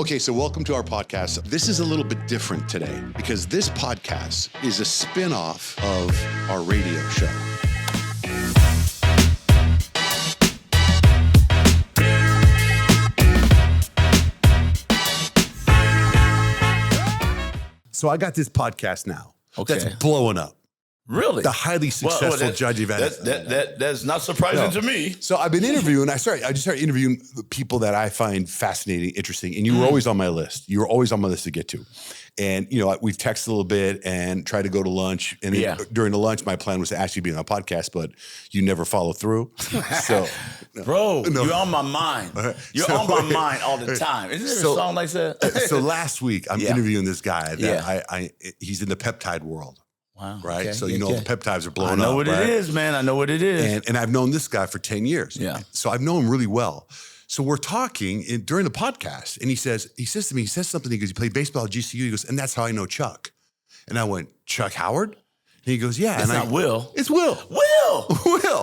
Okay, so welcome to our podcast. This is a little bit different today because this podcast is a spin-off of our radio show. So I got this podcast now that's blowing up. Really? The highly successful Johnjay Van Es. That's not surprising to me. So I've been interviewing. I just started interviewing people that I find fascinating, interesting, and you were always on my list. You were always on my list to get to. And, you know, we've texted a little bit and tried to go to lunch. And then during the lunch, my plan was to actually be on a podcast, but you never follow through. So, Bro, you're on my mind. You're on my mind all the time. Isn't there a song like that? So last week, I'm interviewing this guy that he's in the peptide world. Wow. Right. Okay, so, you know, the peptides are blowing up. I know what it is, man. I know what it is. And I've known this guy for 10 years. Yeah. So I've known him really well. So we're talking during the podcast and he says something. He goes, you played baseball at GCU. He goes, and that's how I know Chuck. And I went, Chuck Howard? And he goes, yeah. It's not Will. It's Will. Will.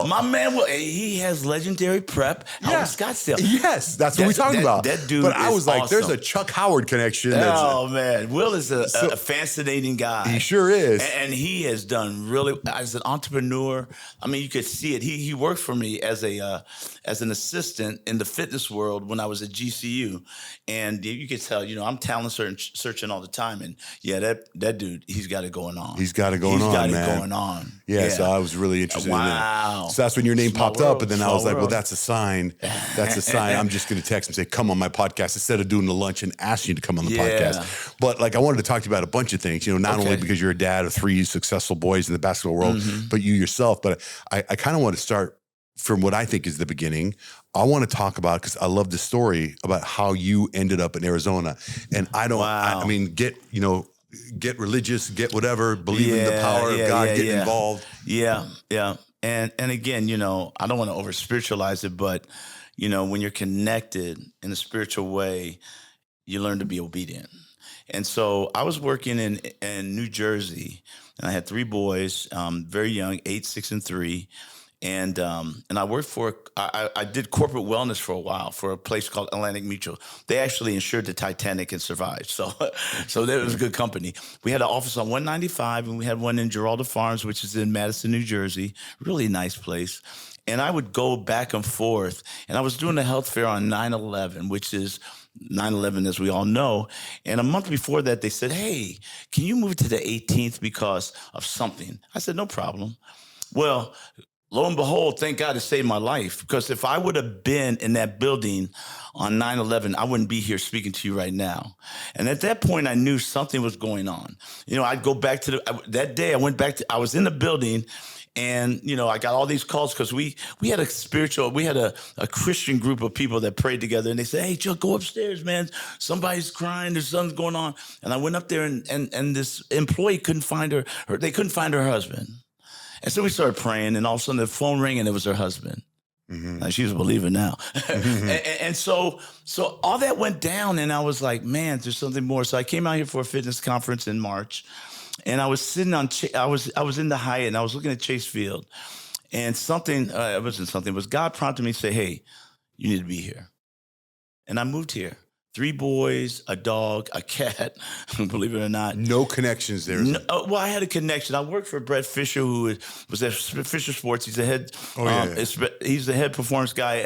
My man Will. He has legendary prep out in Scottsdale. Yes, that's what we're talking about. That dude But I was like, awesome. there's a Chuck Howard connection. Oh, man. Will is a fascinating guy. He sure is. And he has done really, as an entrepreneur, I mean, you could see it. He worked for me as an assistant in the fitness world when I was at GCU. And you could tell, you know, I'm talent searching all the time. And that dude, he's got it going on. He's got it going on, man. Going on. Yeah, so I was really interested in that. So that's when your name popped up, and then I was like, well, that's a sign. That's a sign. I'm just going to text him and say, come on my podcast instead of doing the lunch and asking you to come on the podcast. But like, I wanted to talk to you about a bunch of things, you know, not only because you're a dad of 3 successful boys in the basketball world, but you yourself. But I kind of want to start from what I think is the beginning. I want to talk about, because I love the story about how you ended up in Arizona. And I mean, get religious, get whatever, believe in the power of God, get involved. Yeah. And again, you know, I don't want to over spiritualize it, but you know, when you're connected in a spiritual way, you learn to be obedient. And so I was working in New Jersey, and I had 3 boys, very young, 8, 6, and 3. And I worked I did corporate wellness for a while for a place called Atlantic Mutual. They actually insured the Titanic and survived. So that was a good company. We had an office on 195 and we had one in Giralda Farms, which is in Madison, New Jersey. Really nice place. And I would go back and forth. And I was doing a health fair on 9/11, which is 9/11, as we all know. And a month before that, they said, hey, can you move to the 18th because of something? I said, no problem. Well, lo and behold, thank God it saved my life, because if I would have been in that building on 9/11, I wouldn't be here speaking to you right now. And at that point, I knew something was going on. You know, I'd go back to that day. I was in the building, and, you know, I got all these calls because we had a Christian group of people that prayed together, and they said, hey, Joe, go upstairs, man. Somebody's crying. There's something going on. And I went up there, and this employee couldn't find they couldn't find her husband. And so we started praying, and all of a sudden the phone rang, and it was her husband. Like, she's a believer now. and so all that went down, and I was like, man, there's something more. So I came out here for a fitness conference in March, and I was sitting on, I was in the Hyatt, and I was looking at Chase Field, and it was God prompted me to say, hey, you need to be here. And I moved here. 3 boys, a dog, a cat, believe it or not. No connections there. No, well, I had a connection. I worked for Brett Fisher, who was at Fisher Sports. He's the head. He's the head performance guy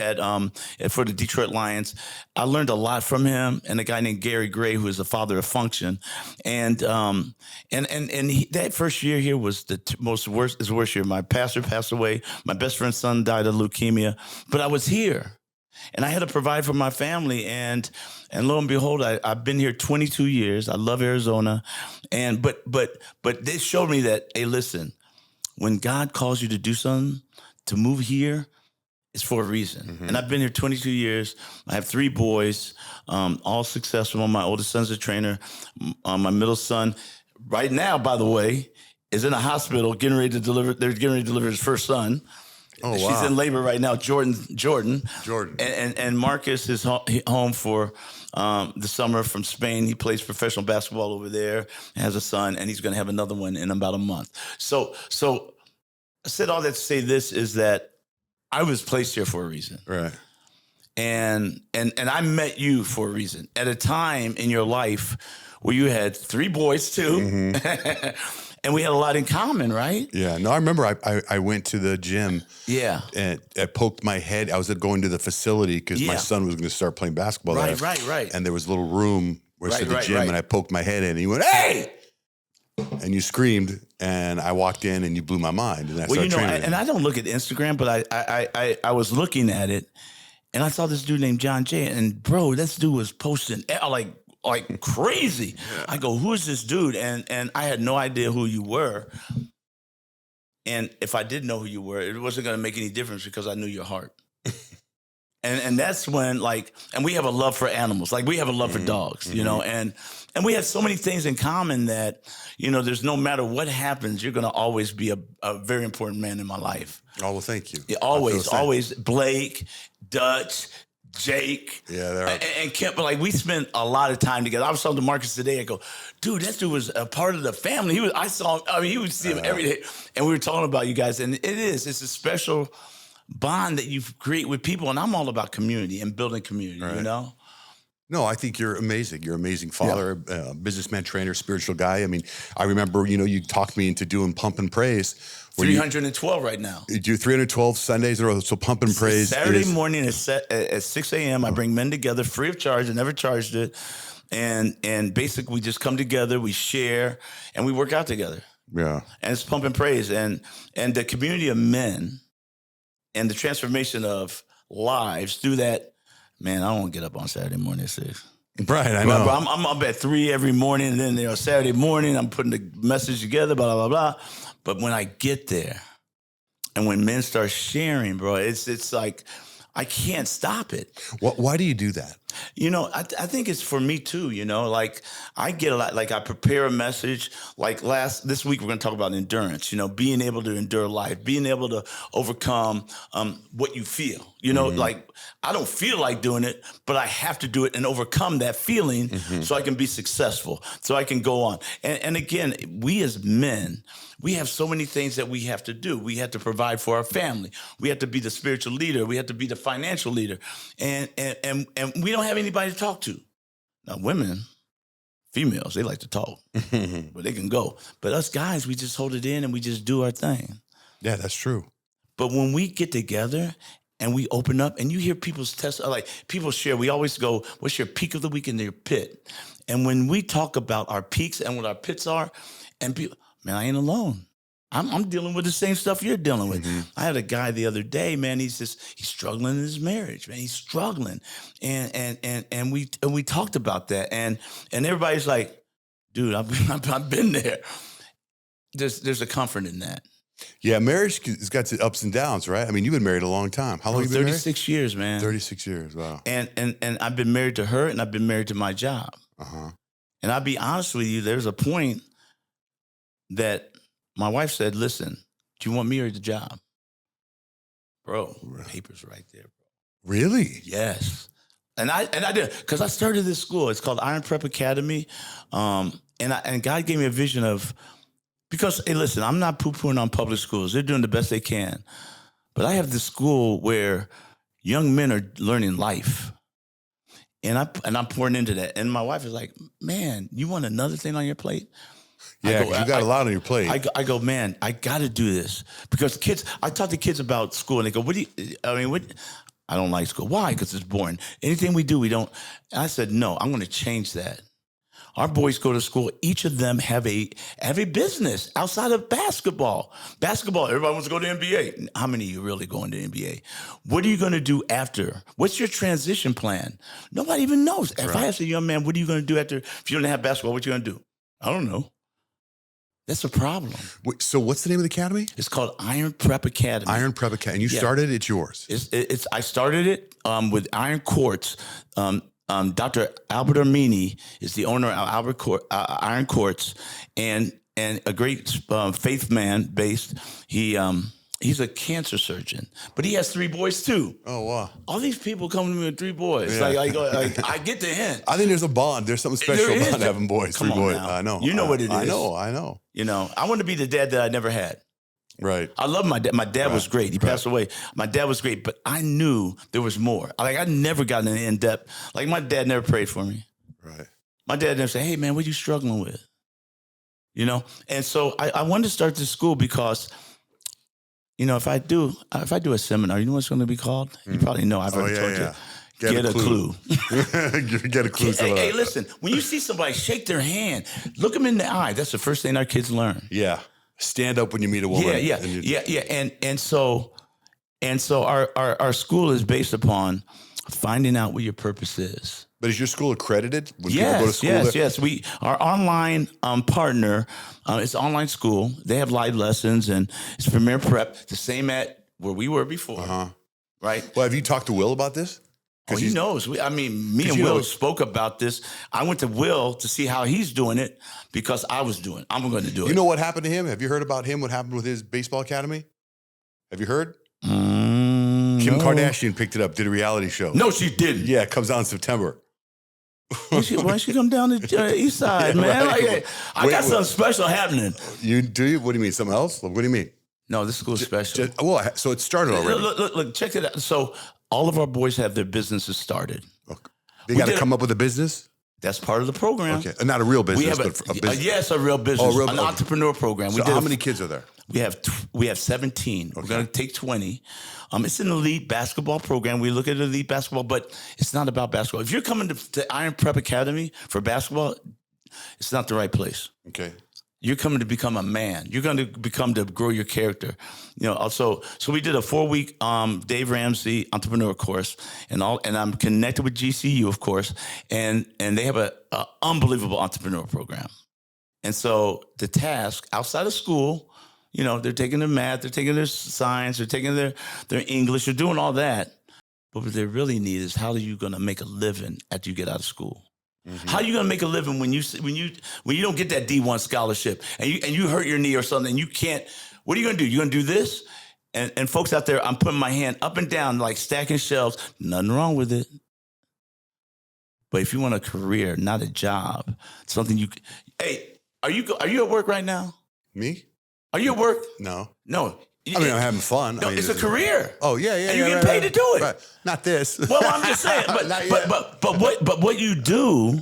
for the Detroit Lions. I learned a lot from him, and a guy named Gary Gray, who is the father of Function. And that first year here was his worst year. My pastor passed away. My best friend's son died of leukemia, but I was here. And I had to provide for my family, and lo and behold, I've been here 22 years. I love Arizona, but they showed me that, hey, listen, when God calls you to do something, to move here, it's for a reason. And I've been here 22 years. I have 3 boys, all successful. My oldest son's a trainer. My middle son, right now, by the way, is in a hospital getting ready to deliver. They're getting ready to deliver his first son. Oh, wow. She's in labor right now, Jordan. And Marcus is home for the summer from Spain. He plays professional basketball over there, has a son, and he's going to have another one in about a month. So I said all that to say this is that I was placed here for a reason. Right. And I met you for a reason at a time in your life where you had 3 boys too. And we had a lot in common, right? Yeah. No, I remember I went to the gym. Yeah. And I poked my head. I was going to the facility because my son was going to start playing basketball there. Right. And there was a little room where it's the gym, and I poked my head in, and he went, "Hey!" And you screamed, and I walked in, and you blew my mind. And I started training. And I don't look at Instagram, but I was looking at it, and I saw this dude named Johnjay, and bro, this dude was posting like crazy. Yeah. I go, who is this dude? And I had no idea who you were. And if I did know who you were, it wasn't going to make any difference because I knew your heart. and that's when and we have a love for animals. Like we have a love for dogs, you know, and we have so many things in common that, you know, there's no matter what happens, you're going to always be a very important man in my life. Oh, well, thank you. Yeah, always. Blake, Dutch, Jake, and Kemp, but we spent a lot of time together. I was talking to Marcus today. I go, dude, that dude was a part of the family. He would see him every day, and we were talking about you guys. And it's a special bond that you create with people. And I'm all about community and building community. You know. No, I think you're amazing. You're an amazing father, businessman, trainer, spiritual guy. I mean, I remember, you talked me into doing Pump and Praise. 312 right now. You do 312 Sundays in a row. So Pump and Praise. Saturday morning at 6 a.m. I bring men together free of charge. I never charged it. And basically we just come together, we share, and we work out together. Yeah. And it's Pump and Praise. And the community of men and the transformation of lives through that. Man, I don't want to get up on Saturday morning at 6. Right, I know. But I'm up at 3 every morning, and then Saturday morning, I'm putting the message together, blah, blah, blah. But when I get there, and when men start sharing, bro, it's like I can't stop it. Why do you do that? I think it's for me too, I get a lot, I prepare a message, this week we're going to talk about endurance, being able to endure life, being able to overcome what you feel, I don't feel like doing it, but I have to do it and overcome that feeling so I can be successful, so I can go on. And again, we as men, we have so many things that we have to do. We have to provide for our family. We have to be the spiritual leader. We have to be the financial leader. And we don't have anybody to talk to. Now, women, females, they like to talk, but they can go. But us guys, we just hold it in and we just do our thing. Yeah, that's true. But when we get together and we open up and you hear people's people share, we always go, what's your peak of the week and your pit? And when we talk about our peaks and what our pits are, and people, man, I ain't alone. I'm dealing with the same stuff you're dealing with. I had a guy the other day, man. He's struggling in his marriage, man. He's struggling, and we talked about that, and everybody's like, dude, I've been there. There's a comfort in that. Yeah, marriage has got its ups and downs, right? I mean, you've been married a long time. How long have you been married? 36 years, man. 36 years, wow. And I've been married to her, and I've been married to my job. And I'll be honest with you, there's a point that my wife said, listen, do you want me or the job? Bro, paper's right there, bro. Really? Yes. And I did, because I started this school. It's called Iron Prep Academy. And God gave me a vision of, because, hey, listen, I'm not poo-pooing on public schools. They're doing the best they can. But I have this school where young men are learning life. And I'm pouring into that. And my wife is like, man, you want another thing on your plate? Yeah, you got a lot on your plate. I go, man, I got to do this. Because I talk to kids about school, and they go, I don't like school. Why? Because it's boring. Anything we do, we don't. And I said, no, I'm going to change that. Our boys go to school. Each of them have a business outside of basketball. Basketball, everybody wants to go to NBA. How many of you really going to NBA? What are you going to do after? What's your transition plan? Nobody even knows. If I ask a young man, what are you going to do after, if you don't have basketball, what are you going to do? I don't know. That's a problem. Wait, so what's the name of the academy? It's called Iron Prep Academy. Iron Prep Academy. And you started it, it's yours. I started it with Iron Courts. Dr. Albert Armini is the owner of Iron Courts, and a great faith man based. He's a cancer surgeon, but he has 3 boys too. Oh, wow. All these people come to me with 3 boys. Yeah. I get the hint. I think there's a bond. There's something special about having boys, 3 boys. Now. I know. You know what it is. I know. I want to be the dad that I never had. Right. I love my dad. My dad was great. He passed away. My dad was great, but I knew there was more. Like, I never got in depth. Like, my dad never prayed for me. Right. My dad never said, hey, man, what are you struggling with? You know? And so I wanted to start this school because, you know, if I do a seminar, you know what it's going to be called? You probably know. I've already told you. Get a clue. Get a clue. Hey, listen, when you see somebody shake their hand, look them in the eye. That's the first thing our kids learn. Yeah. Stand up when you meet a woman. Yeah. And so our school is based upon finding out what your purpose is. But is your school accredited? When people go to school yes. Our online partner, it's an online school. They have live lessons, and it's Premier Prep, the same at where we were before. Right? Well, have you talked to Will about this? Oh, he knows. Me and Will spoke about this. I went to Will to see how he's doing it because I'm going to do it. You know what happened to him? Have you heard about him? What happened with his baseball academy? Have you heard? Kim Kardashian picked it up, did a reality show. No, she didn't. Yeah, it comes out in September. Why she come down the east side, man? Right. Like, I got something special happening. You do? What do you mean? Something else? What do you mean? No, this school's special. So it started already. Look, check it out. So all of our boys have their businesses started. Okay. They got to come up with a business? That's part of the program. Okay. Not a real business, but a business. Yes, a real business. An entrepreneur program. So how many kids are there? We have 17. Okay. We're going to take 20. It's an elite basketball program. We look at elite basketball, but it's not about basketball. If you're coming to Iron Prep Academy for basketball, it's not the right place. Okay. You're coming to become a man. You're going to grow your character. You know, also, so we did a 4-week Dave Ramsey entrepreneur course, and I'm connected with GCU, of course, and they have a unbelievable entrepreneur program. And so the task outside of school, you know, they're taking their math, they're taking their science, they're taking their English, they're doing all that. But what they really need is, how are you going to make a living after you get out of school? Mm-hmm. How are you going to make a living when you don't get that D1 scholarship and you hurt your knee or something and you can't? What are you going to do? You're going to do this? And folks out there, I'm putting my hand up and down like stacking shelves. Nothing wrong with it. But if you want a career, not a job, something you. Hey, are you at work right now? Me? Are you at work? No. I mean, I'm having fun. No, it's a career. Oh, yeah. And you're getting paid to do it. Right. Not this. Well, I'm just saying. But what you do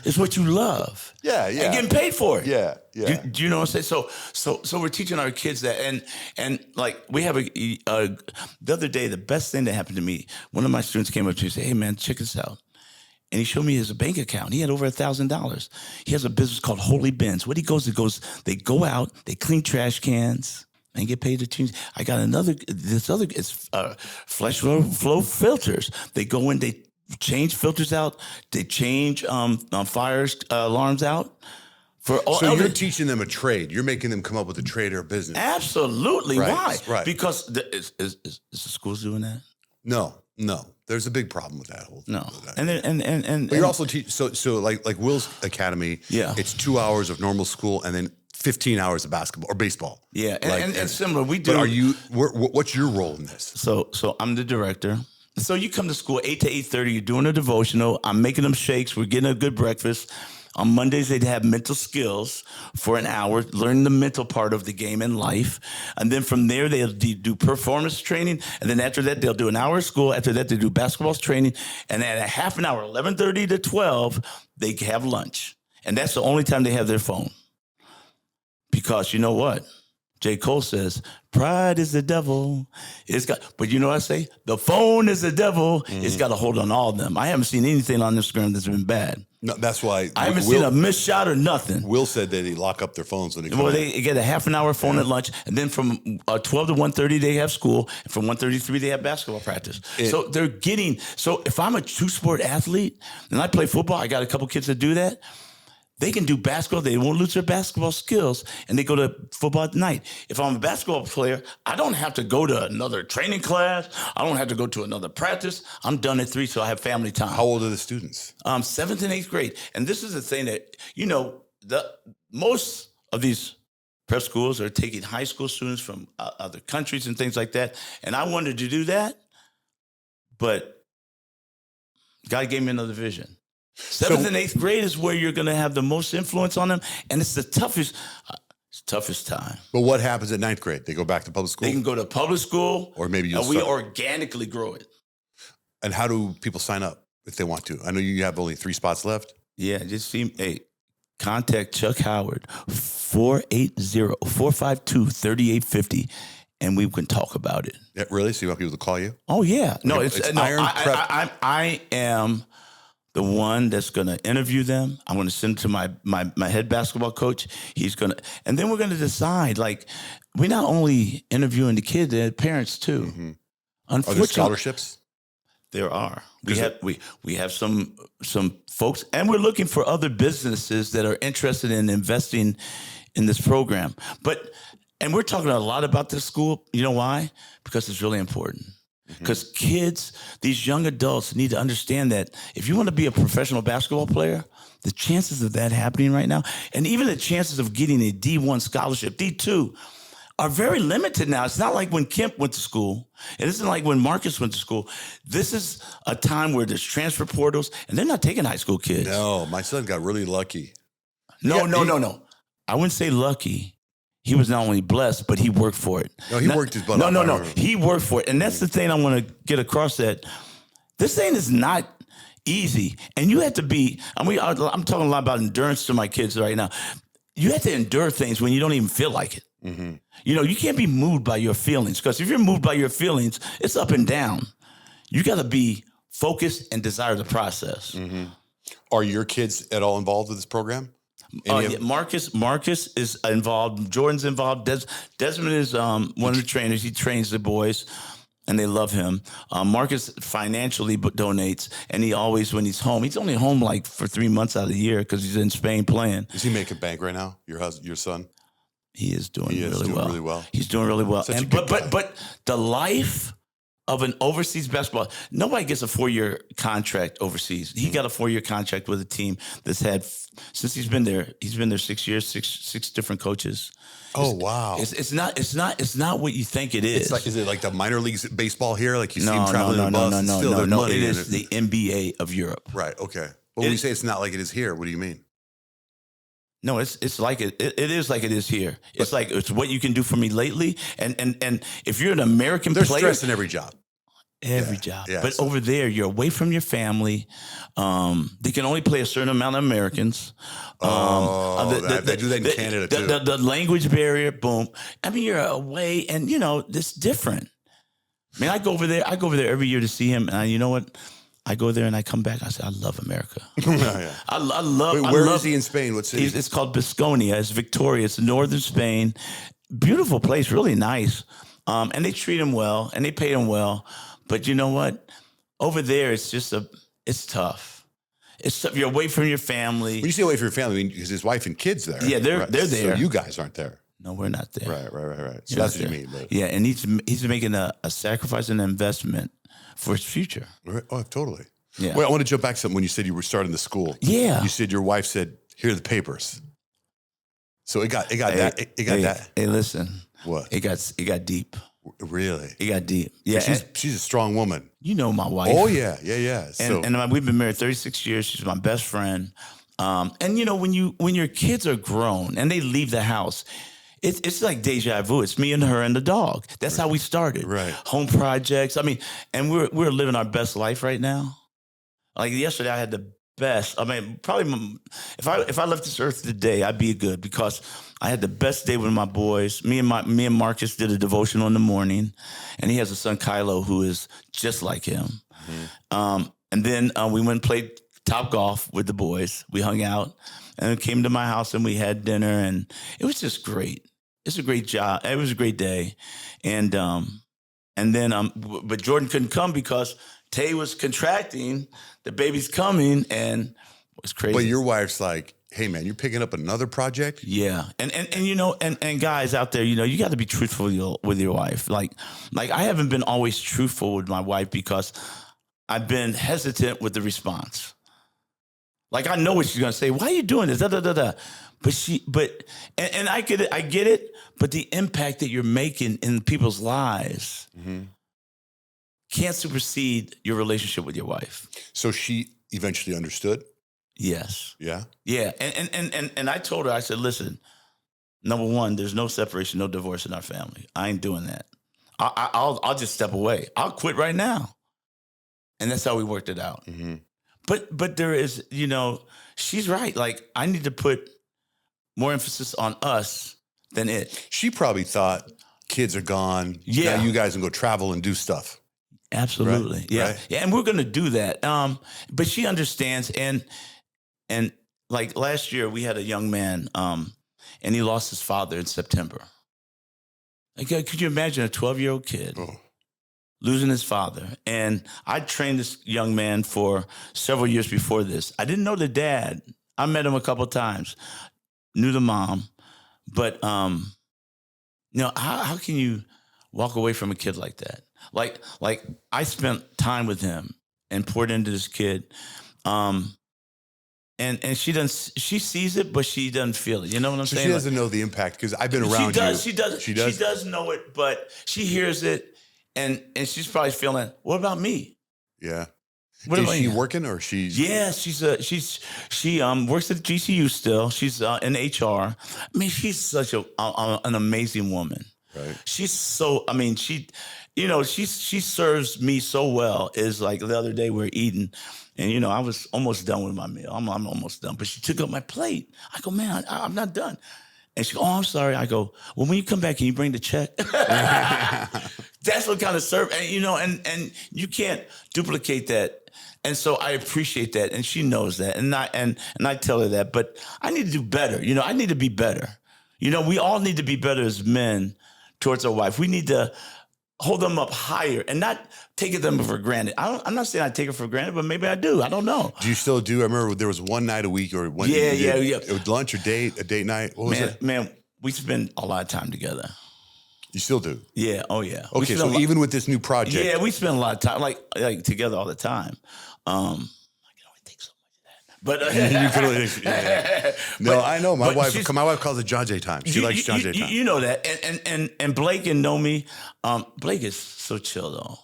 is what you love. Yeah. And getting paid for it. Yeah. Do you know what I'm saying? So we're teaching our kids that, and like we have the other day, the best thing that happened to me. One of my students came up to me and said, "Hey, man, check this out." And he showed me his bank account. He had over $1,000. He has a business called Holy Bins. What he goes, they go out, they clean trash cans. And get paid to change. I got it's flesh flow filters. They go in, they change filters out, they change fire alarms out. So you're teaching them a trade. You're making them come up with a trade or a business. Absolutely. Right. Why? Right. Because is the schools doing that? No. There's a big problem with that whole. No. But you're also teaching. So like Will's Academy. Yeah. It's 2 hours of normal school and then 15 hours of basketball or baseball. Yeah, and similar. We do. But what's your role in this? So I'm the director. So you come to school 8 to 8:30. You're doing a devotional. I'm making them shakes. We're getting a good breakfast. On Mondays, they'd have mental skills for an hour, learn the mental part of the game and life. And then from there, they'll do performance training. And then after that, they'll do an hour of school. After that, they do basketball training. And at a half an hour, 11:30 to 12, they have lunch. And that's the only time they have their phone. Because you know what? J. Cole says, pride is the devil. But you know what I say? The phone is the devil. Mm-hmm. It's got a hold on all of them. I haven't seen anything on Instagram that's been bad. No, that's why. I haven't seen a missed shot or nothing. Will said that they lock up their phones when they come Well, they get a half an hour phone at lunch. And then from 12 to 1:30, they have school. And from 1:30 to 3, they have basketball practice. So if I'm a two-sport athlete and I play football, I got a couple kids that do that. They can do basketball. They won't lose their basketball skills, and they go to football at night. If I'm a basketball player, I don't have to go to another training class. I don't have to go to another practice. I'm done at 3, so I have family time. How old are the students? 7th and 8th grade. And this is the thing that, most of these prep schools are taking high school students from other countries and things like that. And I wanted to do that, but God gave me another vision. 7th and 8th grade is where you're going to have the most influence on them. And it's the toughest. toughest time. But what happens at ninth grade? They go back to public school? They can go to public school. Or maybe we organically grow it. And how do people sign up if they want to? I know you have only 3 spots left. Yeah, just contact Chuck Howard, 480-452-3850, and we can talk about it. Yeah, really? So you want people to call you? Oh, yeah. No, I am the one that's going to interview them. I'm going to send them to my head basketball coach. He's going to, and then we're going to decide, like, we're not only interviewing the kids, the parents too. Mm-hmm. Are there scholarships? There are. We have some folks, and we're looking for other businesses that are interested in investing in this program. And we're talking a lot about this school. You know why? Because it's really important. Because kids, these young adults need to understand that if you want to be a professional basketball player, the chances of that happening right now, and even the chances of getting a D1 scholarship, D2, are very limited now. It's not like when Kemp went to school. It isn't like when Marcus went to school. This is a time where there's transfer portals, and they're not taking high school kids. No, my son got really lucky. No. I wouldn't say lucky. He was not only blessed, but he worked for it. No, he worked his butt off. No. He worked for it. And that's the thing I want to get across, that this thing is not easy. And you have to be, I'm talking a lot about endurance to my kids right now. You have to endure things when you don't even feel like it. Mm-hmm. You know, you can't be moved by your feelings, because if you're moved by your feelings, it's up and down. You got to be focused and desire the process. Mm-hmm. Are your kids at all involved with this program? Yeah, Marcus is involved. Jordan's involved. Desmond is one of the trainers. He trains the boys, and they love him. Marcus financially donates, and he always, when he's home, he's only home like for 3 months out of the year because he's in Spain playing. Is he making bank right now? Your son? He is doing really well. He's doing really well. But the life of an overseas basketball, nobody gets a 4-year contract overseas. He got a 4-year contract with a team that's had, since he's been there 6 years, six different coaches. Oh, wow. It's not what you think it is. Is it like the minor leagues baseball here? Like you see him traveling in a bus? No. It is the NBA of Europe. Right. Okay. But when you say it's not like it is here, what do you mean? No, it's like it is like it is here. It's like it's what you can do for me lately. And if you're an American player, there's stress in every job. Every job. Yeah, but over there, you're away from your family. They can only play a certain amount of Americans. They do that in Canada too. The language barrier, boom. I mean, you're away, and it's different. I mean, I go over there every year to see him, and you know what? I go there and I come back. I say, I love America. Yeah. I love. Wait, where is he in Spain? What city? It's called Bisconia. It's Victoria. It's northern Spain. Beautiful place, really nice. And they treat him well, and they pay him well. But you know what? Over there, it's tough. It's tough. You're away from your family. When you say away from your family, I mean, because his wife and kids there. Yeah, they're there. So you guys aren't there. No, we're not there. Right. So that's what you mean. But. Yeah, and he's making a sacrifice and an investment for his future. Oh, totally. Yeah. Wait, I want to jump back to something when you said you were starting the school. Yeah. You said your wife said, "Here are the papers." So it got that. Hey, listen. What? It got deep. Really? It got deep. Yeah. She's a strong woman. You know my wife. Oh yeah. And we've been married 36 years. She's my best friend. And when your kids are grown and they leave the house, it's like deja vu. It's me and her and the dog. That's how we started. Right. Home projects. I mean, and we're living our best life right now. Like yesterday, I had the best. I mean, probably if I left this earth today, I'd be good because I had the best day with my boys. Me and Marcus did a devotional in the morning, and he has a son Kylo who is just like him. Mm-hmm. And then we went and played Topgolf with the boys. We hung out and came to my house and we had dinner, and it was just great. It's a great job. It was a great day, and then but Jordan couldn't come because Tay was contracting. The baby's coming, and it was crazy. But your wife's like, "Hey, man, you're picking up another project." Yeah, and guys out there, you got to be truthful with your wife. Like I haven't been always truthful with my wife because I've been hesitant with the response. Like I know what she's gonna say. Why are you doing this? Da da da da. But I get it. But the impact that you're making in people's lives. Mm-hmm. Can't supersede your relationship with your wife. So she eventually understood? Yes. Yeah? Yeah. And I told her, I said, listen, number one, there's no separation, no divorce in our family. I ain't doing that. I'll just step away. I'll quit right now. And that's how we worked it out. Mm-hmm. But there is, she's right. Like, I need to put more emphasis on us than it. She probably thought kids are gone. Yeah. Now you guys can go travel and do stuff. Absolutely. Right? Yeah. Right? Yeah. And we're going to do that. But she understands. And like last year we had a young man, and he lost his father in September. Like, could you imagine a 12-year-old kid losing his father? And I trained this young man for several years before this. I didn't know the dad. I met him a couple of times, knew the mom. But, how can you walk away from a kid like that? Like I spent time with him and poured into this kid. And she sees it, but she doesn't feel it. You know what I'm saying? She doesn't know the impact because I've been around you. She does know it, but she hears it, and she's probably feeling, what about me? Yeah. Is she working or she's? Yeah, she works at GCU still. She's in HR. I mean, she's such an amazing woman. Right. She's so. I mean, she serves me so well. Is like the other day we were eating. And, I was almost done with my meal. I'm almost done. But she took up my plate. I go, man, I'm not done. And she goes, oh, I'm sorry. I go, well, when you come back, can you bring the check? That's what kind of serve. And, and you can't duplicate that. And so I appreciate that. And she knows that. And I tell her that. But I need to do better. I need to be better. We all need to be better as men towards our wife. We need to hold them up higher and not take them for granted. I'm not saying I take it for granted, but maybe I do. I don't know. Do you still do? I remember there was one night a week or one. Yeah. Lunch or a date night. What was it? Man, we spend a lot of time together. You still do? Yeah. Oh, yeah. Okay, so even with this new project. Yeah, we spend a lot of time, like together all the time. I can only take so much of that. But you can only yeah. No, I know. My wife calls it Johnjay time. She likes Johnjay time. You know that. And Blake and Nomi, Blake is so chill though.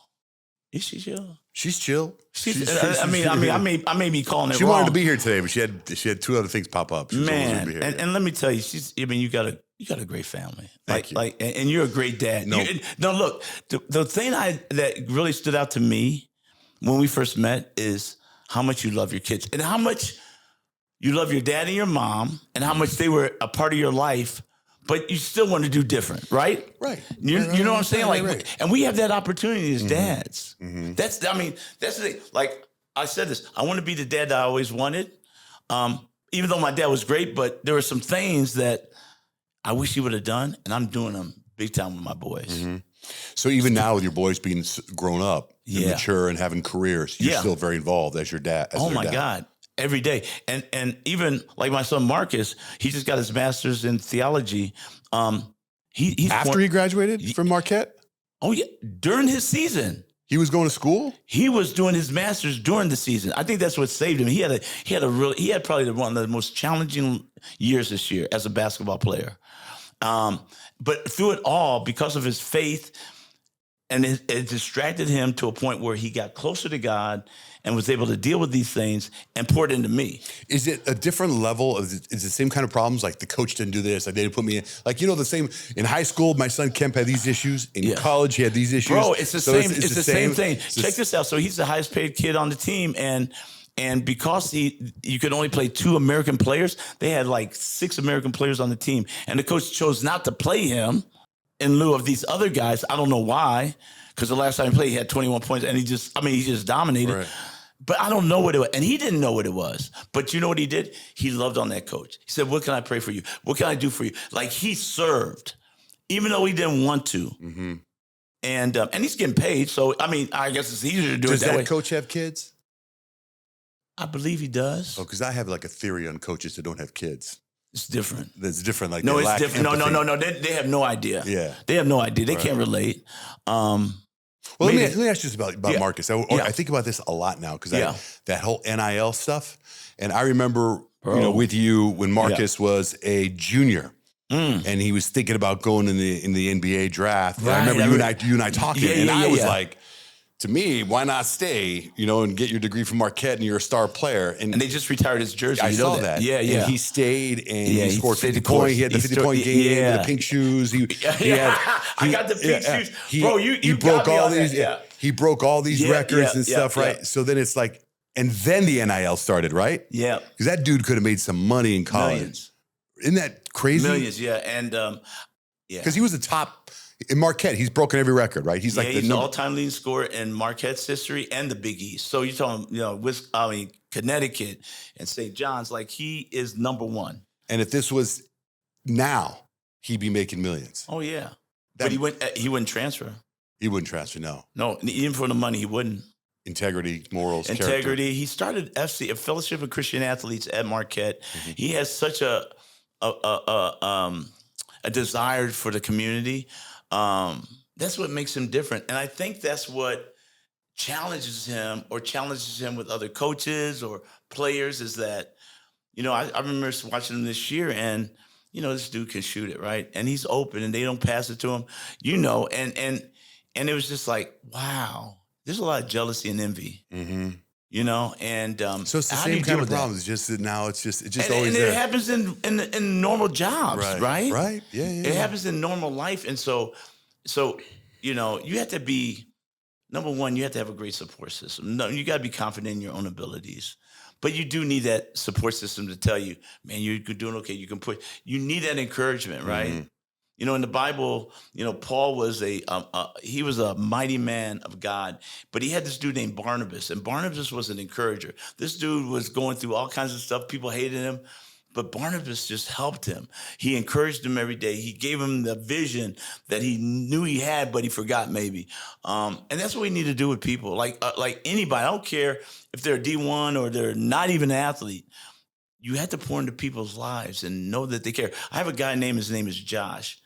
Is she chill? She's chill. I may be calling it She wrong. wanted to be here today, but she had two other things pop up. Man, and let me tell you, you got a great family. Thank you. And you're a great dad. No, look, the thing that really stood out to me when we first met is how much you love your kids and how much you love your dad and your mom and how much they were a part of your life. But you still want to do different, right? Right. You know what I'm saying? Right. And we have that opportunity as dads. Mm-hmm. That's the thing. Like I said this, I want to be the dad that I always wanted. Even though my dad was great, but there were some things that I wish he would have done, and I'm doing them big time with my boys. Mm-hmm. So even now with your boys being grown up and mature and having careers, you're still very involved as your dad. Oh my God. Every day. And even like my son Marcus, he just got his master's in theology. He's after he graduated from Marquette? Oh yeah. During his season. He was going to school? He was doing his master's during the season. I think that's what saved him. He had probably one of the most challenging years this year as a basketball player. But through it all, because of his faith, and it distracted him to a point where he got closer to God and was able to deal with these things and poured into me. Is it a different level? Is it the same kind of problems? Like the coach didn't do this. Like they didn't put me in. Like, the same in high school, my son Kemp had these issues. In college, he had these issues. Bro, it's the same. It's the same thing. Check this out. So he's the highest paid kid on the team. And because you could only play 2 American players, they had like 6 American players on the team. And the coach chose not to play him in lieu of these other guys. I don't know why, because the last time he played, he had 21 points, and he just dominated. Right. But I don't know what it was. And he didn't know what it was. But you know what he did? He loved on that coach. He said, what can I pray for you? What can I do for you? Like, he served, even though he didn't want to. Mm-hmm. And he's getting paid. So, I guess it's easier to do it that way. Does that coach have kids? I believe he does. Oh, because I have like a theory on coaches that don't have kids. It's different. It's different. Like no, it's different. No. They have no idea. Yeah, they have no idea. They can't relate. Well, let me ask you about Marcus. I think about this a lot now because that whole NIL stuff. And I remember, with you when Marcus was a junior, and he was thinking about going in the NBA draft. Right. I remember you and I talking, and I was like, to me, why not stay, and get your degree from Marquette and you're a star player. And they just retired his jersey. I saw that. Yeah, yeah. And he stayed and he scored 50 course. points. He had the 50-point game with the pink shoes. I got the pink shoes. Bro, you broke got me all on these. that. He broke all these records and stuff, right? Yeah. So then it's like, and then the NIL started, right? Yeah. Because that dude could have made some money in college. Millions. Isn't that crazy? Millions, yeah. And because he was the top in Marquette. He's broken every record, right? He's like the all-time leading scorer in Marquette's history and the Big East. So you're talking, Connecticut and St. John's, like he is number one. And if this was now, he'd be making millions. Oh yeah, but he wouldn't transfer. He wouldn't transfer, no. No, even for the money, he wouldn't. Integrity, morals, integrity. Character. He started FC, a Fellowship of Christian Athletes at Marquette. Mm-hmm. He has such a desire for the community. That's what makes him different, and I think that's what challenges him with other coaches or players. Is that I remember watching him this year, and this dude can shoot it, right, and he's open, and they don't pass it to him, and it was just like, wow. There's a lot of jealousy and envy, and so it's the same kind of problem. It's just that now it's just always there. It happens in normal jobs, right? Right. Yeah. It happens in normal life, and so you have to be number one. You have to have a great support system. No, you got to be confident in your own abilities, but you do need that support system to tell you, man, you're doing okay. You can push. You need that encouragement, right? Mm-hmm. In the Bible, Paul was he was a mighty man of God, but he had this dude named Barnabas, and Barnabas was an encourager. This dude was going through all kinds of stuff. People hated him, but Barnabas just helped him. He encouraged him every day. He gave him the vision that he knew he had, but he forgot maybe. And that's what we need to do with people, like anybody. I don't care if they're D1 or they're not even an athlete. You have to pour into people's lives and know that they care. I have a guy his name is Josh.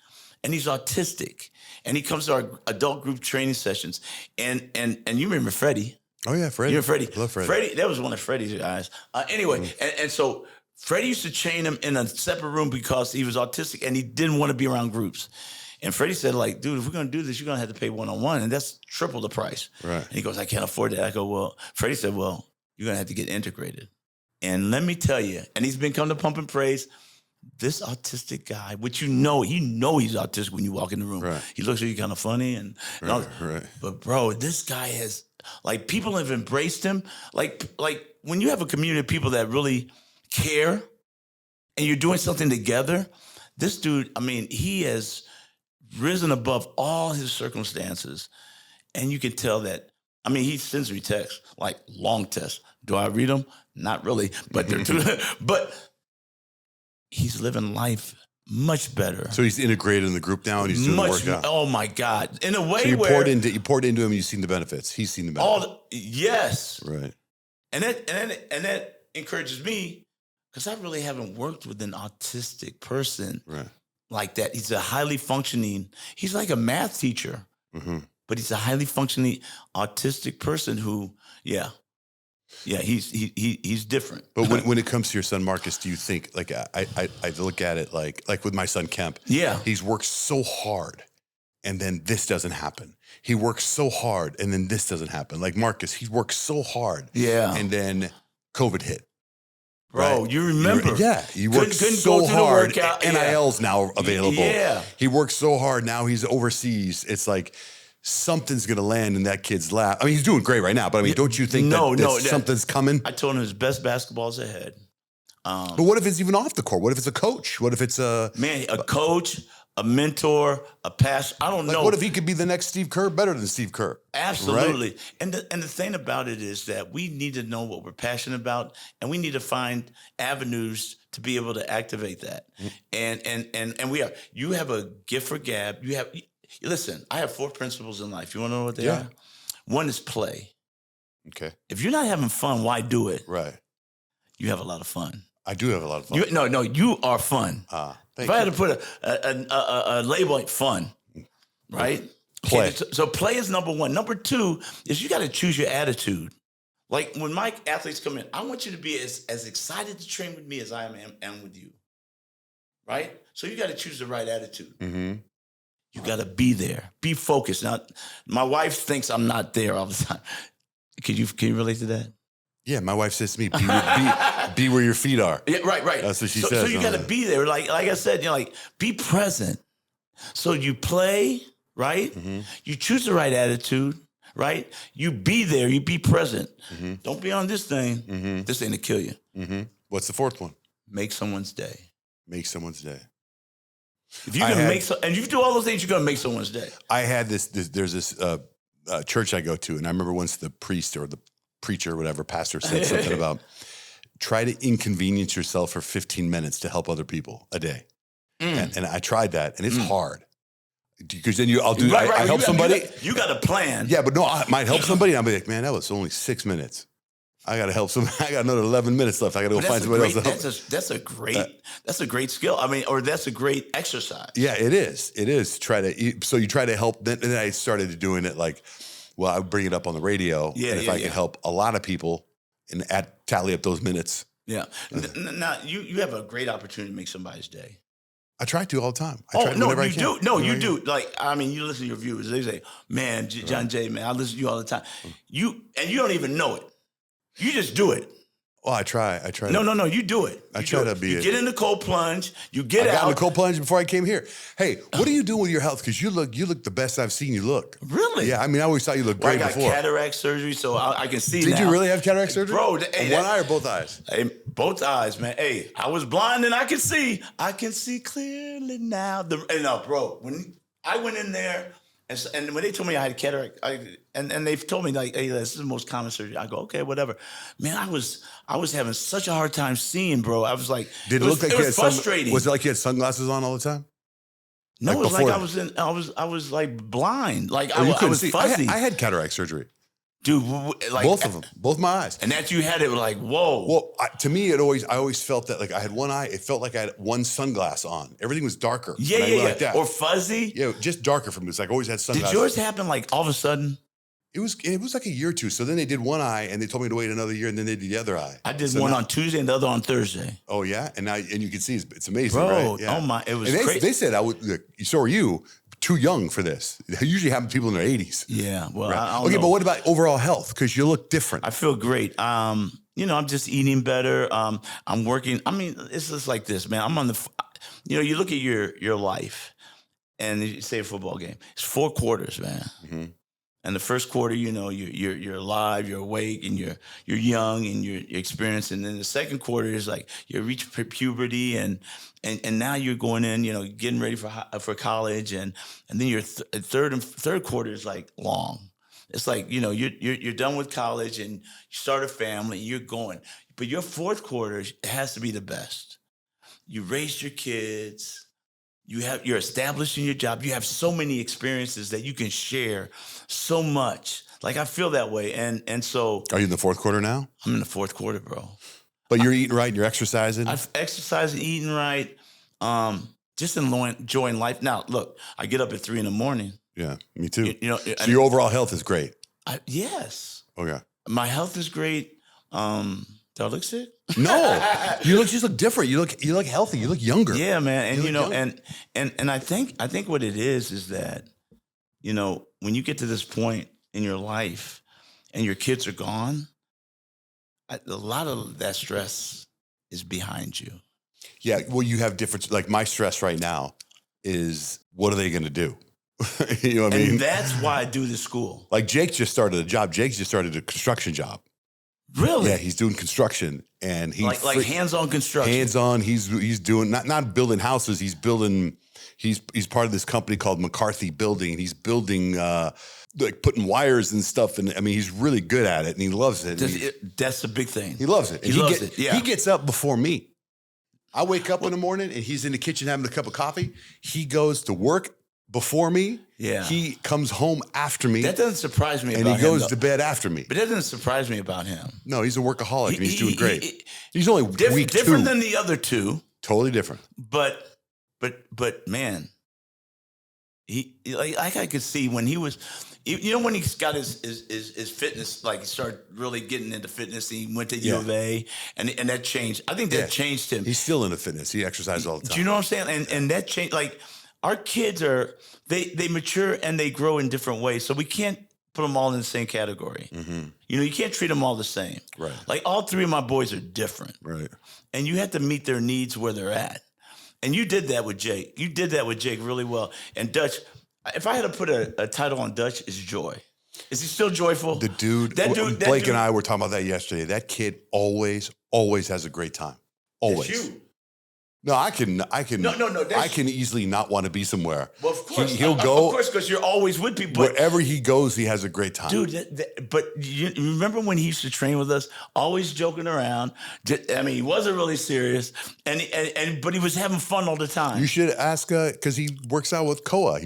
And he's autistic, and he comes to our adult group training sessions. And you remember Freddie? Oh yeah, Freddie. You remember Freddie? I love Freddie. Freddie, that was one of Freddie's guys. Anyway, and so Freddie used to chain him in a separate room because he was autistic and he didn't want to be around groups. And Freddie said, like, dude, if we're gonna do this, you're gonna have to pay one-on-one, and that's triple the price. Right. And he goes, I can't afford that. I go, well, Freddie said, well, you're gonna have to get integrated. And let me tell you, and he's been coming to Pump and Praise. This autistic guy, which he's autistic when you walk in the room. Right. He looks at you kind of funny right. But bro, this guy has people have embraced him. Like when you have a community of people that really care and you're doing something together, this dude, he has risen above all his circumstances. And you can tell that, he sends me texts, like long texts. Do I read them? Not really, but they're too, but he's living life much better. So he's integrated in the group now, and he's doing work out. Oh my God! In a way, so you poured into him. You've seen the benefits. He's seen the benefits. Yes, right. And that encourages me because I really haven't worked with an autistic person like that. He's a highly functioning. He's like a math teacher, but he's a highly functioning autistic person who, he's different. But when it comes to your son Marcus, do you think I look at it like with my son Kemp? Yeah, he's worked so hard, and then this doesn't happen. He works so hard, and then this doesn't happen. Like Marcus, he worked so hard, and then COVID hit. Bro, you remember? He worked so hard. NIL's now available. Yeah, he worked so hard. Now he's overseas. It's like something's going to land in that kid's lap. He's doing great right now, but don't you think that something's coming? I told him his best basketball is ahead. But what if it's even off the court? What if it's a coach? What if it's a coach, a mentor, a pastor? I don't know. What if he could be the next Steve Kerr, better than Steve Kerr? Absolutely. Right? And the thing about it is that we need to know what we're passionate about, and we need to find avenues to be able to activate that. And we are. You have a gift for gab. Listen, I have 4 principles in life. You want to know what they are? One is play. Okay. If you're not having fun, why do it? Right. You have a lot of fun. I do have a lot of fun. You are fun. If I had to put a label like fun, right? Play. Okay, so play is number one. Number 2 is you got to choose your attitude. Like when my athletes come in, I want you to be as excited to train with me as I am with you, right? So you got to choose the right attitude. Mm-hmm. You got to be there. Be focused. Now, my wife thinks I'm not there all the time. Can you relate to that? Yeah, my wife says to me, be where your feet are. Yeah, right. That's what she says. So you got to be there. Like I said, like be present. So you play, right? Mm-hmm. You choose the right attitude, right? You be there. You be present. Mm-hmm. Don't be on this thing. Mm-hmm. This ain't to kill you. Mm-hmm. What's the fourth one? Make someone's day. Make someone's day. If you can and you do all those things, you're gonna make someone's day. I had this there's this church I go to, and I remember once the priest or the preacher or whatever, pastor said something about try to inconvenience yourself for 15 minutes to help other people a day. And I tried that, and it's hard. Because then I help somebody. You got a plan. Yeah, but no, I might help somebody, and I'll be like, man, that was only 6 minutes. I got to help somebody. I got another 11 minutes left. I got to go find somebody else to help. That's a great skill. I mean, or that's a great exercise. Yeah, it is. It is. So you try to help. Then I started doing it like, well, I would bring it up on the radio. Yeah, and if I could help a lot of people and tally up those minutes. Yeah. Now, you have a great opportunity to make somebody's day. I try to all the time. You do. No, you do. Like, I mean, you listen to your viewers. They say, man, Johnjay, man, I listen to you all the time. You don't even know it. You just do it. Oh, I try. No, you do it. I try to be You get in the cold plunge. You get out. I got in the cold plunge before I came here. Hey, what are you doing with your health? Because you look the best I've seen you look. Really? Yeah, I mean, I always thought you looked great before. I got cataract surgery, so I can see now. Did you really have cataract surgery? Bro, one eye or both eyes? Hey, both eyes, man. Hey, I was blind and I can see. I can see clearly now. Bro, when I went in there, and when they told me I had cataract, and they've told me like, hey, this is the most common surgery. I go, okay, whatever. Man, I was having such a hard time seeing, bro. I was like, did it look like it was frustrating? Was it like you had sunglasses on all the time? No, it was like I was like blind. Like I was fuzzy. I had cataract surgery. Dude, like both of them, both my eyes. And that you had it like, whoa. Well, to me, I always felt that like I had one eye. It felt like I had one sunglass on. Everything was darker. Yeah. Like that. Or fuzzy. Yeah, just darker from this. Like I always had sunglasses. Did yours happen like all of a sudden? It was like a year or two. So then they did one eye, and they told me to wait another year, and then they did the other eye. I did one on Tuesday and the other on Thursday. Oh yeah, and you can see it's amazing, bro. Right? Yeah. Oh my, it was crazy. They said I would. So are you? Too young for this. It usually happens to people in their 80s. Yeah. Well, right. I don't know. But what about overall health? Because you look different. I feel great. I'm just eating better. I'm working. I mean, it's just like this, man. I'm on the. You look at your life, and you say a football game. It's 4 quarters, man. Mm-hmm. And the first quarter, you're alive, you're awake, and you're young, and you're experienced. And then the second quarter is like you reach puberty, and now you're going in, getting ready for college, and then your third quarter is like long. It's like you're done with college, and you start a family, and you're going. But your fourth quarter has to be the best. You raised your kids. You're established in your job. You have so many experiences that you can share so much. Like I feel that way. And so are you in the fourth quarter now? I'm in the fourth quarter, bro. But you're eating right and you're exercising? I've exercised and eating right. Just enjoying life. Now, look, I get up at 3 a.m. Yeah, me too. So your overall health is great. Yes. Okay. My health is great. Do I look sick? No, you just look different. You look healthy. You look younger. Yeah, man. And and I think what it is that, when you get to this point in your life and your kids are gone, a lot of that stress is behind you. Yeah. Well, you have different. Like my stress right now is what are they going to do? You know what I mean? And that's why I do this school. Like Jake just started a job. Jake just started a construction job. Really? Yeah, he's doing construction, and he's like hands-on construction. Hands-on. He's doing not building houses. He's building. He's part of this company called McCarthy Building, and he's building like putting wires and stuff. And I mean, he's really good at it, and he loves it. That's the big thing. He loves it. He loves it. Yeah. He gets up before me. I wake up in the morning, and he's in the kitchen having a cup of coffee. He goes to work before me. Yeah. He comes home after me. That doesn't surprise me about him. And he goes to bed after me. But that doesn't surprise me about him. No, he's a workaholic, and he's doing great. He's only week 2. Different than the other two. Totally different. But man, he like I could see when he was, when he got his fitness, like he started really getting into fitness. He went to U of A, and that changed. I think that changed him. He's still into fitness. He exercises all the time. Do you know what I'm saying? And that changed. Like our kids they mature and they grow in different ways. So we can't put them all in the same category. You know, you can't treat them all the same. Right. Like all three of my boys are different. Right. And you have to meet their needs where they're at. And you did that with Jake. You did that with Jake really well. And Dutch, if I had to put a title on Dutch, it's joy. Is he still joyful? The dude, Blake and I were talking about that yesterday. That kid always has a great time. Always. That's you. No, I can. No. I can easily not want to be somewhere. Well, of course, he'll go. Of course, because you're always with people. Wherever he goes, he has a great time, dude. But you remember when he used to train with us, always joking around. I mean, he wasn't really serious, but he was having fun all the time. You should ask because he works out with Koa.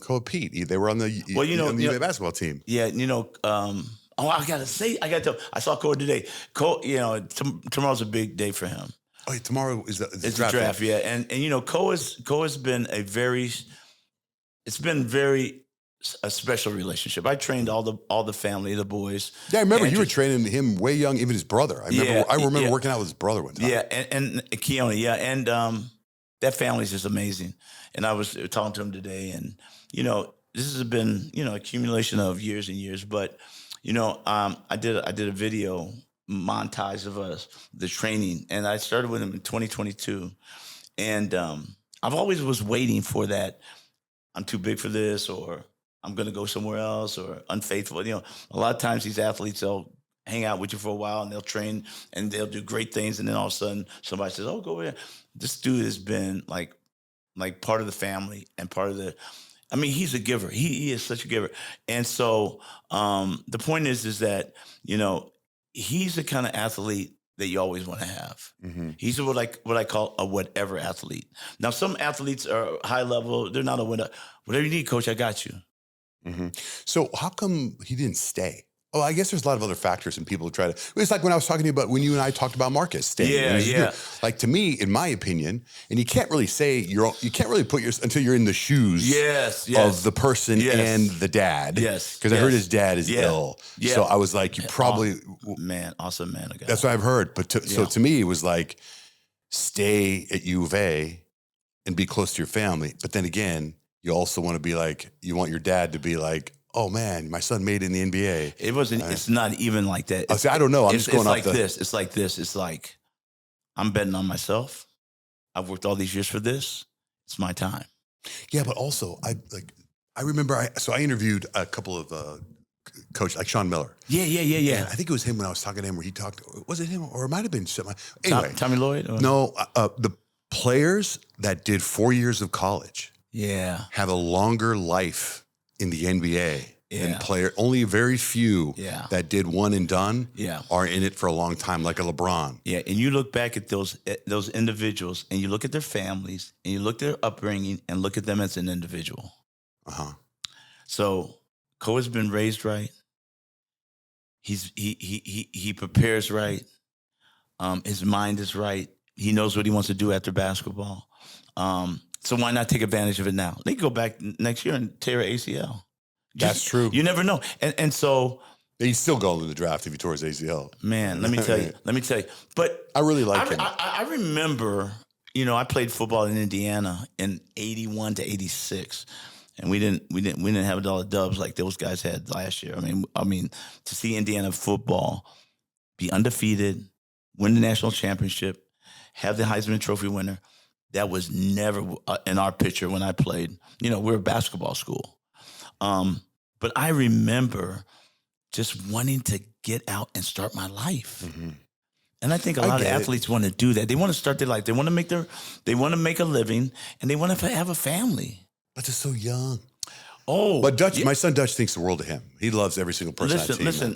Koa Pete. They were on the UVA basketball team. Yeah, I gotta tell. I saw Koa today. Koa, tomorrow's a big day for him. Oh, tomorrow is the draft, yeah. And Koa's been a very special relationship. I trained all the family, the boys. Yeah, I remember you were training him way young, even his brother. I remember working out with his brother one time. Yeah, and Keone, yeah. And that family's just amazing. And I was talking to him today, and this has been accumulation of years and years. But I did a video montage of us, the training. And I started with him in 2022. And I've always was waiting for that. I'm too big for this, or I'm going to go somewhere else, or unfaithful. A lot of times these athletes, they'll hang out with you for a while and they'll train and they'll do great things. And then all of a sudden somebody says, oh, go over there. This dude has been like part of the family and part of he's a giver. He is such a giver. And so the point is that, he's the kind of athlete that you always want to have. Mm-hmm. He's what I call a whatever athlete. Now, some athletes are high level. They're not a whatever you need, coach, I got you. Mm-hmm. So how come he didn't stay? Oh, I guess there's a lot of other factors and people try to. It's like when I was talking to you about when you and I talked about Marcus staying. Yeah. Like to me, in my opinion, and you can't really say you can't really put until you're in the shoes of the person and the dad. Yes, because I heard his dad is ill. Yeah. So I was like, you probably awesome man. Again. That's what I've heard. But so to me, it was like stay at U of A and be close to your family. But then again, you also want to be like you want your dad to be like, oh man, my son made it in the NBA. It wasn't. It's not even like that. I don't know. I'm just going off this. It's like this. It's like I'm betting on myself. I've worked all these years for this. It's my time. Yeah, but also I remember. I interviewed a couple of coaches like Sean Miller. Yeah. And I think it was him when I was talking to him where he talked. Was it him or it might have been something? Anyway, Tommy Lloyd. Or? No, the players that did 4 years of college. Yeah, have a longer life in the NBA than only very few that did one and done are in it for a long time, like a LeBron. Yeah, and you look back at those individuals and you look at their families and you look at their upbringing and look at them as an individual. Uh-huh. So Koa's been raised right. He prepares right. His mind is right. He knows what he wants to do after basketball. So why not take advantage of it now? They can go back next year and tear an ACL. That's true. You never know. And so he's still going to the draft if he tore his ACL. Man, let me tell you. But I really like him. I remember, I played football in Indiana in 81 to 86. And we didn't have a lot of dubs like those guys had last year. I mean, to see Indiana football be undefeated, win the national championship, have the Heisman Trophy winner. That was never in our picture when I played. We're a basketball school. But I remember just wanting to get out and start my life. Mm-hmm. And I think a lot of athletes want to do that. They want to start their life. They want to make a living, and they want to have a family. But they're so young. Oh, but my son Dutch thinks the world of him. He loves every single person.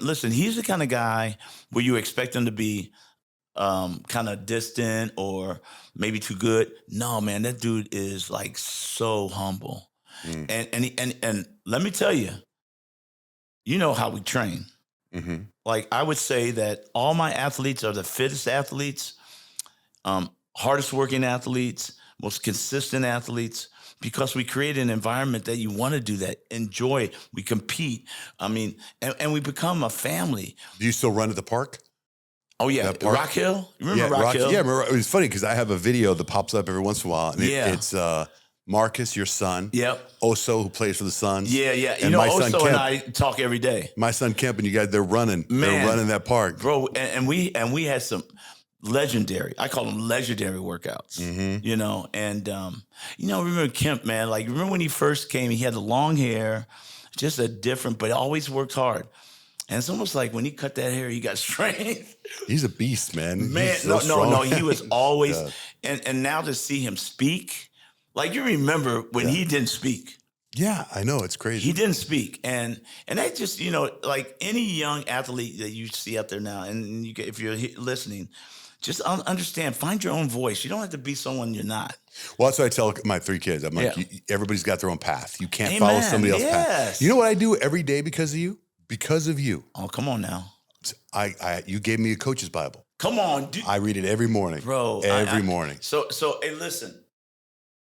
Listen. He's the kind of guy where you expect him to be kind of distant or maybe too good. No, man, that dude is like so humble. Mm. And let me tell you, how we train. Mm-hmm. Like I would say that all my athletes are the fittest athletes, hardest working athletes, most consistent athletes, because we create an environment that you want to do that, enjoy, we compete. And we become a family. Do you still run at the park? Oh, yeah. Rock Hill? You remember Rock Hill? Yeah, it was funny because I have a video that pops up every once in a while. And it's Marcus, your son. Yep. Oso, who plays for the Suns. Yeah. And my son Oso Kemp, and I talk every day. My son Kemp and you guys, they're running. Man, they're running that park. Bro, and we had some legendary, I call them legendary workouts, and remember Kemp, man, like remember when he first came, he had the long hair, just a different, but always worked hard. And it's almost like when he cut that hair, he got strength. He's a beast, man. Man, no, he was always, and now to see him speak, like you remember when he didn't speak. Yeah, I know. It's crazy. He didn't speak. And that just, like any young athlete that you see out there now, and if you're listening, just understand, find your own voice. You don't have to be someone you're not. Well, that's what I tell my 3 kids. I'm like, everybody's got their own path. You can't follow somebody else's path. You know what I do every day because of you? Because of you. Oh, come on now. You gave me a coach's Bible. Come on. I read it every morning. Bro. Every morning. So, hey, listen.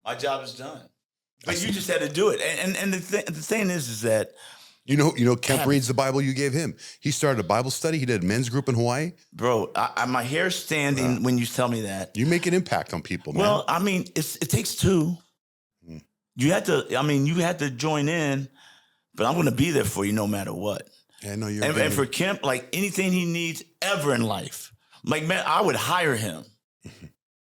My job is done. But you just had to do it. And the thing is that Kemp reads the Bible you gave him. He started a Bible study. He did a men's group in Hawaii. Bro, my hair's standing when you tell me that. You make an impact on people, man. Well, I mean, it takes 2. You had to join in, but I'm going to be there for you no matter what. Yeah, I know you're. And for Kemp, like anything he needs ever in life, like, man, I would hire him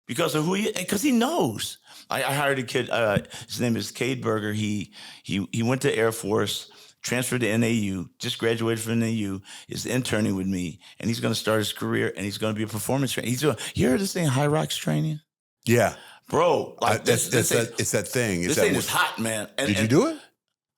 because of because he knows. I hired a kid. His name is Cade Berger. He went to Air Force, transferred to NAU, just graduated from NAU, is interning with me, and he's going to start his career, and he's going to be a performance trainer. You heard this thing, High Rocks training? Yeah. Bro. Like it's that thing. This thing is hot, man. Did you do it?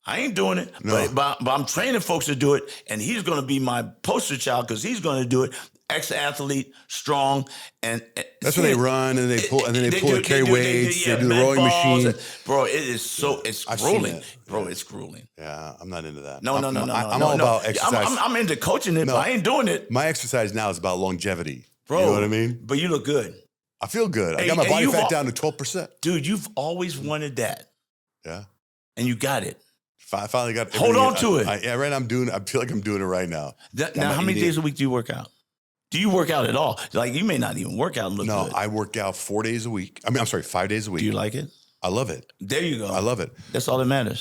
I ain't doing it, no. but I'm training folks to do it, and he's going to be my poster child because he's going to do it. Ex-athlete, strong, and that's when they run and they pull and then they carry weights. They do the rowing machine. Bro, it is so it's grueling. Bro, it's grueling. Yeah, I'm not into that. No. I'm all about exercise. I'm into coaching it, but I ain't doing it. My exercise now is about longevity. Bro, you know what I mean? But you look good. I feel good. I got my body fat down to 12%. Dude, you've always wanted that. Yeah. And you got it. I finally got. Hold on to it. Right. I feel like I'm doing it right now. Now, how many days a week do you work out? Do you work out at all? Like, you may not even work out and look good. No, I work out 4 days a week. 5 days a week. Do you like it? I love it. There you go. I love it. That's all that matters.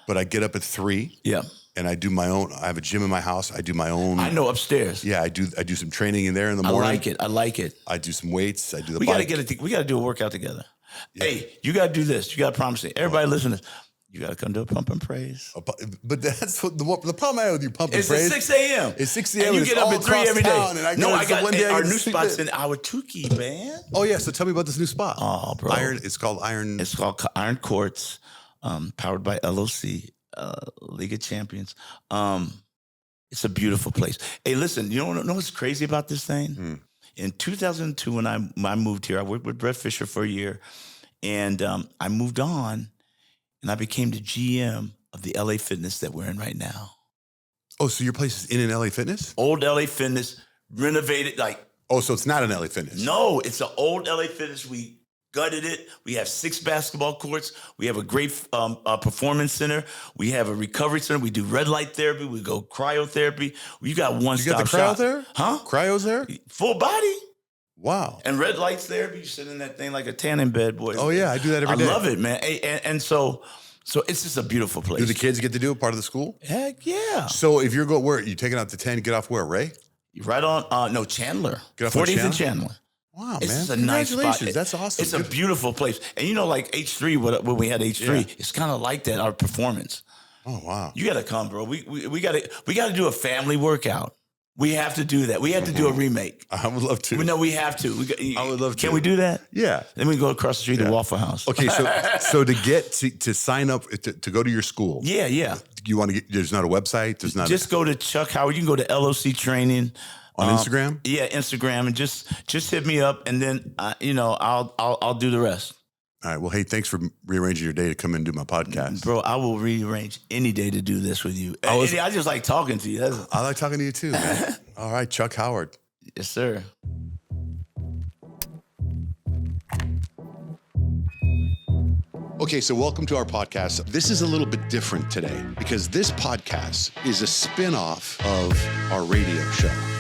But I get up at 3. Yeah. And I do my own. I have a gym in my house. I do my own. I know, upstairs. Yeah, I do some training in there in the morning. I like it. I do some weights. I do the We got to do a workout together. Yeah. Hey, you got to do this. You got to promise me. Everybody listen to this. You got to come to a pump and praise. But that's what the problem I have with you pump and praise. It's 6 a.m. It's 6 a.m. And you get up at 3 every day. And I got our new spot's in Awatuki, man. Oh, yeah. So tell me about this new spot. Oh, bro. It's called Iron. It's called Iron Courts, powered by LOC, League of Champions. It's a beautiful place. Hey, listen, you know what's crazy about this thing? In 2002, when I moved here, I worked with Brett Fisher for a year, and I moved on. And I became the GM of the LA Fitness that we're in right now. Oh, so your place is in an LA Fitness? Old LA Fitness, renovated like. Oh, so it's not an LA Fitness? No, it's an old LA Fitness. We gutted it. We have 6 basketball courts. We have a great performance center. We have a recovery center. We do red light therapy. We go cryotherapy. You got one stop shop. You got the cryo there? Huh? Cryo's there? Full body. Wow. And red lights therapy, you sit in that thing like a tanning bed, boy. Oh, yeah, I do that every day. I love it, man. And so it's just a beautiful place. Do the kids get to do it, part of the school? Heck yeah. So if you're going, where? You taking out to 10, get off where, Ray? Right on, Chandler. Get off 40th and Chandler. Wow, it's man. Just a nice spot. That's awesome. It's a beautiful place. And like H3, when we had H3, it's kind of like that, our performance. Oh, wow. You got to come, bro. We got to do a family workout. We have to do that. We have to do a remake. I would love to. No, we have to. I would love to. Can we do that? Yeah. Then we go across the street to Waffle House. Okay, so to get to sign up to go to your school. Yeah. You want to get? There's not a website. There's not. Just go to Chuck Howard. You can go to LOC Training on Instagram. Yeah, Instagram, and just hit me up, and then I'll do the rest. All right. Well, hey, thanks for rearranging your day to come and do my podcast. Bro, I will rearrange any day to do this with you. I just like talking to you. I like talking to you too, man. All right, Chuck Howard. Yes, sir. Okay, so welcome to our podcast. This is a little bit different today because this podcast is a spin-off of our radio show.